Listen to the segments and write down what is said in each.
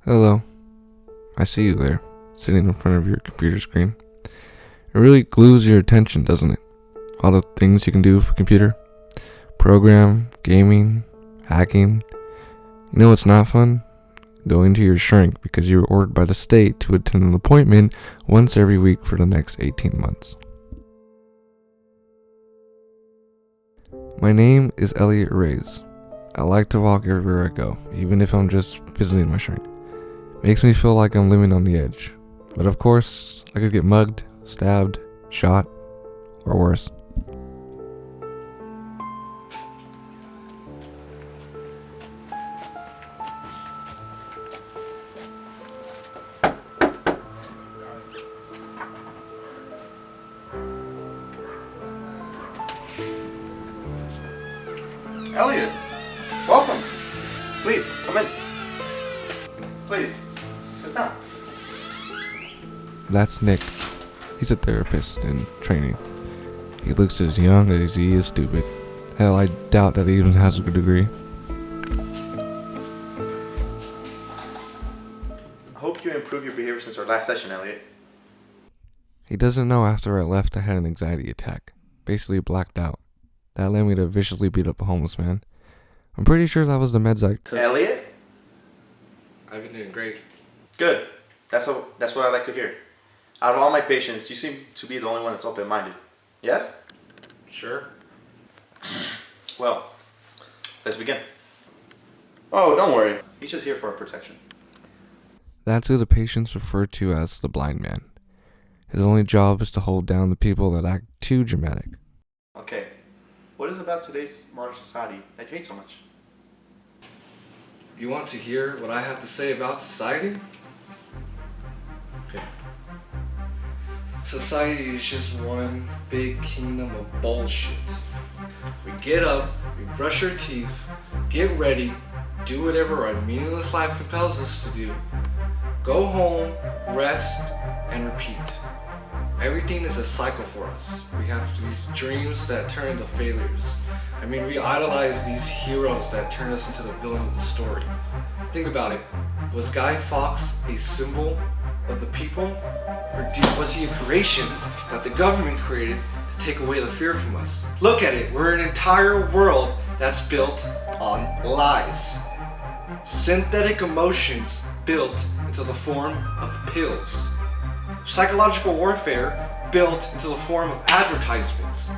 Hello, I see you there, sitting in front of your computer screen. It really glues your attention, doesn't it? All the things you can do with a computer. Program, gaming, hacking. You know what's not fun? Going to your shrink because you were ordered by the state to attend an appointment once every week for the next 18 months. My name is Elliot Reyes. I like to walk everywhere I go, even if I'm just visiting my shrink. Makes me feel like I'm living on the edge. But of course, I could get mugged, stabbed, shot, or worse. Elliot, welcome. Please, come in. Please, sit down. That's Nick. He's a therapist in training. He looks as young as he is stupid. Hell, I doubt that he even has a good degree. I hope you improved your behavior since our last session, Elliot. He doesn't know after I left I had an anxiety attack. Basically blacked out. That led me to viciously beat up a homeless man. I'm pretty sure that was the meds I took. Elliot? I've been doing great. Good. That's what I like to hear. Out of all my patients, you seem to be the only one that's open-minded. Yes? Sure. Well, let's begin. Oh, don't worry. He's just here for our protection. That's who the patients refer to as the blind man. His only job is to hold down the people that act too dramatic. Okay. What is it about today's modern society that you hate so much? You want to hear what I have to say about society? Okay. Society is just one big kingdom of bullshit. We get up, we brush our teeth, get ready, do whatever our meaningless life compels us to do, go home, rest, and repeat. Everything is a cycle for us. We have these dreams that turn into failures. We idolize these heroes that turn us into the villain of the story. Think about it. Was Guy Fawkes a symbol of the people? Or was he a creation that the government created to take away the fear from us? Look at it. We're an entire world that's built on lies. Synthetic emotions built into the form of pills. Psychological warfare built into the form of advertisements.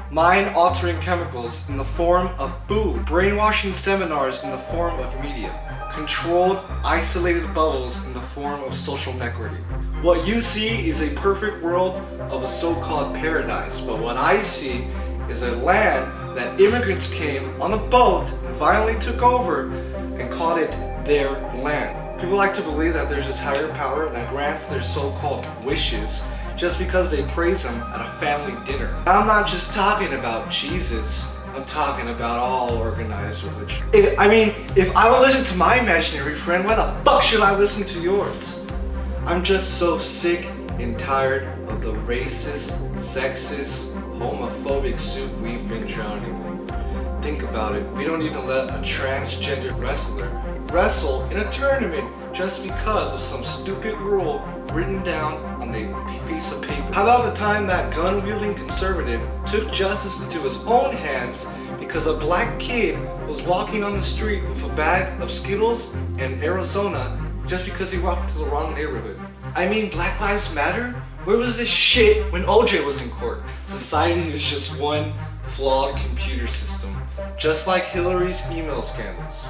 Mind-altering chemicals in the form of food. Brainwashing seminars in the form of media. Controlled, isolated bubbles in the form of social networking. What you see is a perfect world of a so-called paradise, but what I see is a land that immigrants came on a boat and violently took over and called it their land. People like to believe that there's this higher power that grants their so-called wishes just because they praise him at a family dinner. I'm not just talking about Jesus, I'm talking about all organized religion. If I don't listen to my imaginary friend, why the fuck should I listen to yours? I'm just so sick and tired of the racist, sexist, homophobic soup we've been drowning in. Think about it, we don't even let a transgender wrestler wrestle in a tournament just because of some stupid rule written down on a piece of paper. How about the time that gun-wielding conservative took justice into his own hands because a black kid was walking on the street with a bag of Skittles in Arizona just because he walked to the wrong neighborhood? Black Lives Matter? Where was this shit when OJ was in court? Society is just one flawed computer system, just like Hillary's email scandals.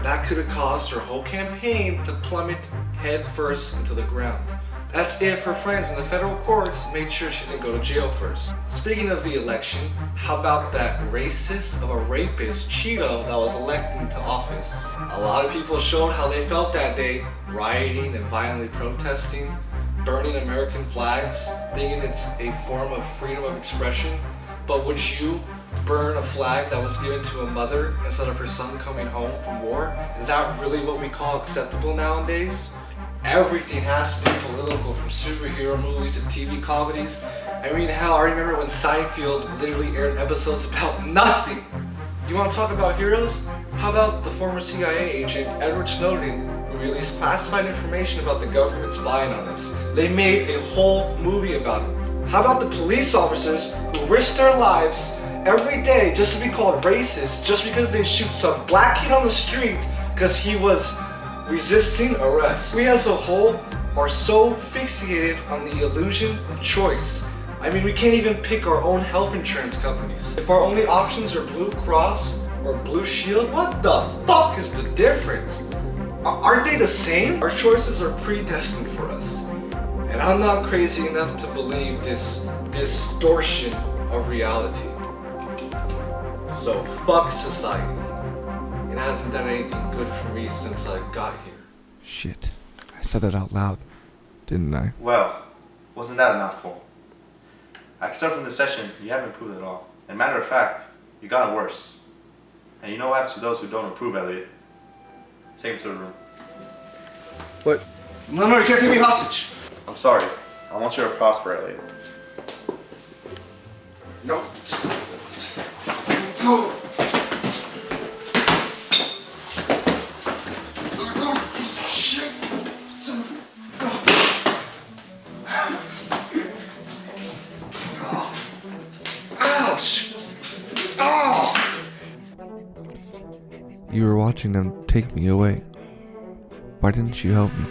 That could have caused her whole campaign to plummet head first into the ground. That's if her friends in the federal courts made sure she didn't go to jail first. Speaking of the election, how about that racist of a rapist Cheeto that was elected into office? A lot of people showed how they felt that day, rioting and violently protesting, burning American flags, thinking it's a form of freedom of expression. But would you burn a flag that was given to a mother instead of her son coming home from war? Is that really what we call acceptable nowadays? Everything has to be political, from superhero movies to TV comedies. Hell, I remember when Seinfeld literally aired episodes about nothing. You want to talk about heroes? How about the former CIA agent Edward Snowden, who released classified information about the government spying on us. They made a whole movie about it. How about the police officers who risk their lives every day just to be called racist just because they shoot some black kid on the street because he was resisting arrest? We as a whole are so fixated on the illusion of choice. I mean, we can't even pick our own health insurance companies. If our only options are Blue Cross or Blue Shield, what the fuck is the difference? Aren't they the same? Our choices are predestined for us. And I'm not crazy enough to believe this distortion of reality. So fuck society. It hasn't done anything good for me since I got here. Shit. I said it out loud, didn't I? Well, wasn't that a mouthful? I can start from this session, you haven't improved at all. And matter of fact, you got worse. And you know what happens to those who don't improve, Elliot? Take him to the room. What? No, you can't take me hostage. I'm sorry. I want you to prosper, Elliot. No. Go. Ouch! Oh! You were watching them take me away. Why didn't you help me?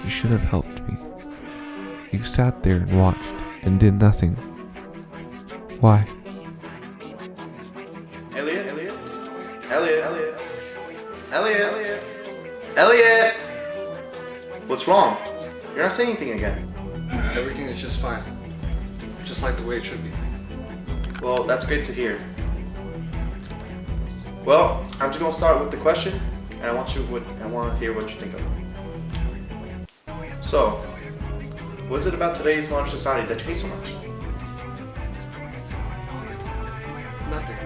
You should have helped me. You sat there and watched and did nothing. Why? Elliot? Elliot? Elliot? Elliot? Elliot? Elliot? What's wrong? You're not saying anything again. Everything is just fine. Just like the way it should be. Well, that's great to hear. Well, I'm just gonna start with the question, and I want to hear what you think of it. So, what is it about today's modern society that you hate so much? Nothing.